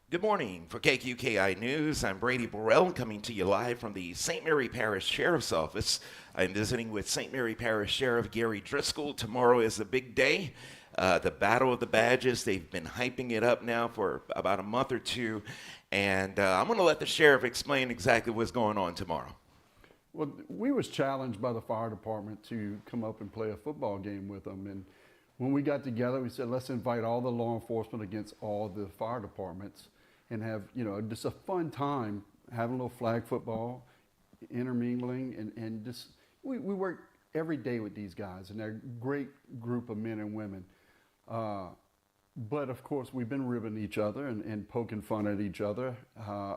Good morning. For KQKI News, I'm Brady Burrell coming to you live from the St. Mary Parish Sheriff's Office. I'm visiting with St. Mary Parish Sheriff Gary Driskell. Tomorrow is a big day. The Battle of the Badges, they've been hyping it up now for about a month or two. And I'm going to let the sheriff explain exactly what's going on tomorrow. Well, we was challenged by the fire department to come up and play a football game with them. And when we got together, we said, let's invite all the law enforcement against all the fire departments and have, just a fun time, having a little flag football, intermingling, and just, we work every day with these guys, and they're a great group of men and women. But of course, we've been ribbing each other and poking fun at each other.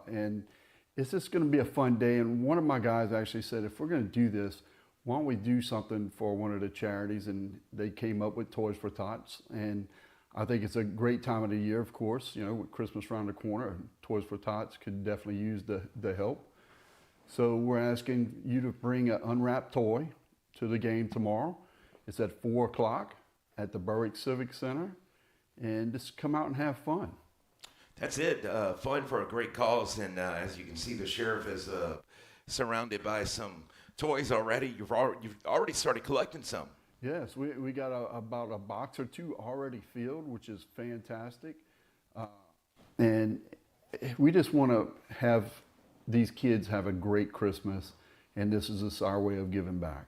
And it's just going to be a fun day. And one of my guys actually said, if we're going to do this, why don't we do something for one of the charities? And they came up with Toys for Tots. And I think it's a great time of the year, of course, with Christmas around the corner. Toys for Tots could definitely use the help. So we're asking you to bring an unwrapped toy to the game tomorrow. It's at 4 o'clock at the Berwick Civic Center. And just come out and have fun. That's it. Fun for a great cause. And as you can see, the sheriff is surrounded by some toys already. You've already started collecting some. Yes, we got about a box or two already filled, which is fantastic. And we just want to have these kids have a great Christmas, and this is just our way of giving back.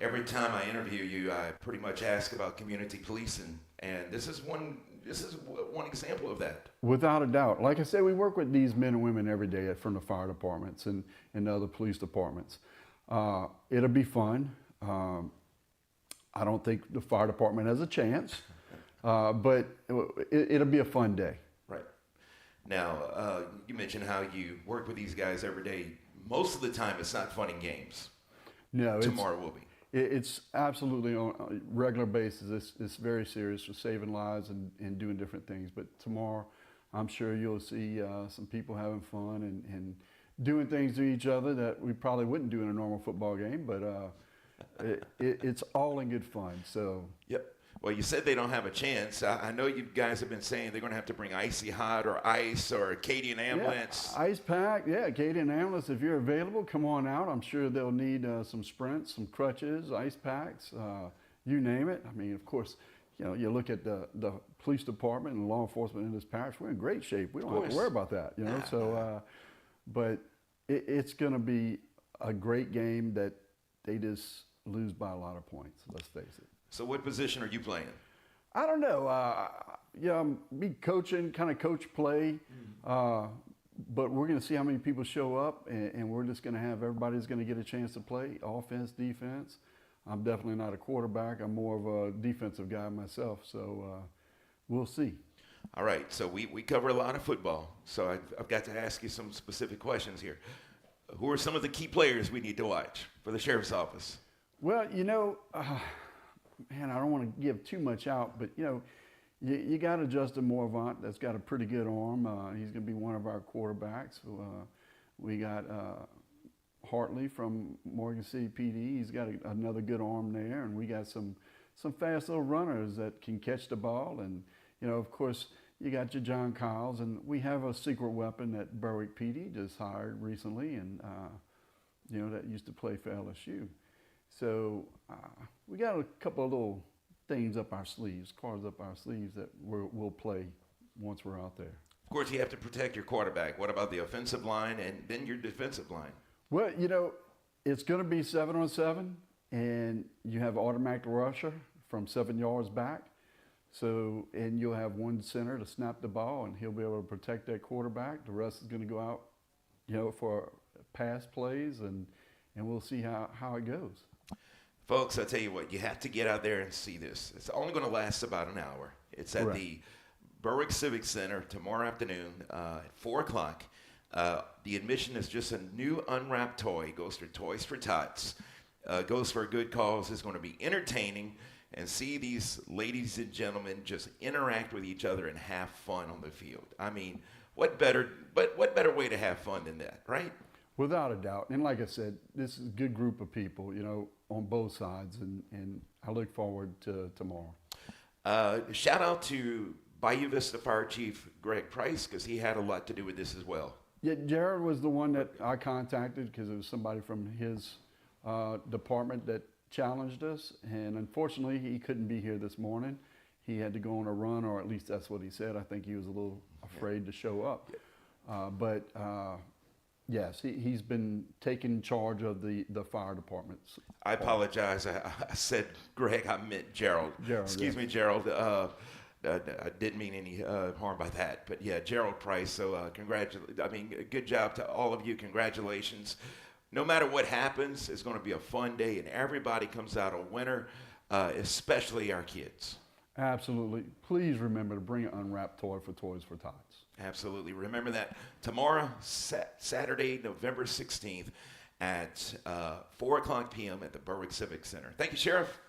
Every time I interview you, I pretty much ask about community policing, and this is one example of that. Without a doubt. Like I said, we work with these men and women every day from the fire departments and other police departments. It'll be fun. I don't think the fire department has a chance, but it'll be a fun day. Right. Now, you mentioned how you work with these guys every day. Most of the time, it's not fun and games. No, tomorrow will be. It's absolutely on a regular basis. It's very serious for saving lives and doing different things. But tomorrow, I'm sure you'll see some people having fun and doing things to each other that we probably wouldn't do in a normal football game. But it's all in good fun. So. Yep. Well, you said they don't have a chance. I know you guys have been saying they're going to have to bring Icy Hot or Ice or Acadian Ambulance. Yeah, Ice Pack, yeah, Acadian Ambulance. If you're available, come on out. I'm sure they'll need some sprints, some crutches, ice packs, you name it. I mean, of course, you look at the police department and law enforcement in this parish, we're in great shape. We don't have to worry about that, So, but it's going to be a great game that they just lose by a lot of points, let's face it. So what position are you playing? I don't know. I'm be coaching, kind of coach play, but we're going to see how many people show up, and we're just going to have everybody's going to get a chance to play offense, defense. I'm definitely not a quarterback. I'm more of a defensive guy myself, so we'll see. All right, so we cover a lot of football, so I've got to ask you some specific questions here. Who are some of the key players we need to watch for the sheriff's office? Well, man, I don't want to give too much out, but you got Justin Morvant that's got a pretty good arm. He's going to be one of our quarterbacks. We got Hartley from Morgan City PD. He's got another good arm there, and we got some fast little runners that can catch the ball. And of course, you got your John Kyles, and we have a secret weapon that Berwick PD just hired recently, and that used to play for LSU. So we got a couple of little things up our sleeves, cards up our sleeves that we'll play once we're out there. Of course, you have to protect your quarterback. What about the offensive line and then your defensive line? Well, it's going to be 7-on-7, and you have automatic rusher from 7 yards back. So, and you'll have one center to snap the ball, and he'll be able to protect that quarterback. The rest is going to go out, for pass plays, and we'll see how it goes. Folks, I tell you what, you have to get out there and see this. It's only going to last about an hour. It's at the Berwick Civic Center tomorrow afternoon at 4 o'clock. The admission is just a new unwrapped toy. It goes for Toys for Tots. Goes for a good cause. It's going to be entertaining, and see these ladies and gentlemen just interact with each other and have fun on the field. I mean, what better way to have fun than that, right? Without a doubt. And like I said, this is a good group of people, on both sides, and I look forward to tomorrow. Shout out to Bayou Vista Fire Chief Greg Price, because he had a lot to do with this as well. Yeah, Jared was the one that I contacted because it was somebody from his department that challenged us, and unfortunately he couldn't be here this morning. He had to go on a run, or at least that's what he said. I think he was a little afraid to show up. But yes, he's been taking charge of the fire departments. I apologize. I said Greg, I meant Gerald. Excuse me, Gerald. I didn't mean any harm by that. But yeah, Gerald Price. So good job to all of you. Congratulations. No matter what happens, it's going to be a fun day, and everybody comes out a winner, especially our kids. Absolutely. Please remember to bring an unwrapped toy for Toys for Tots. Absolutely. Remember that tomorrow, Saturday, November 16th at 4 o'clock p.m. at the Berwick Civic Center. Thank you, Sheriff.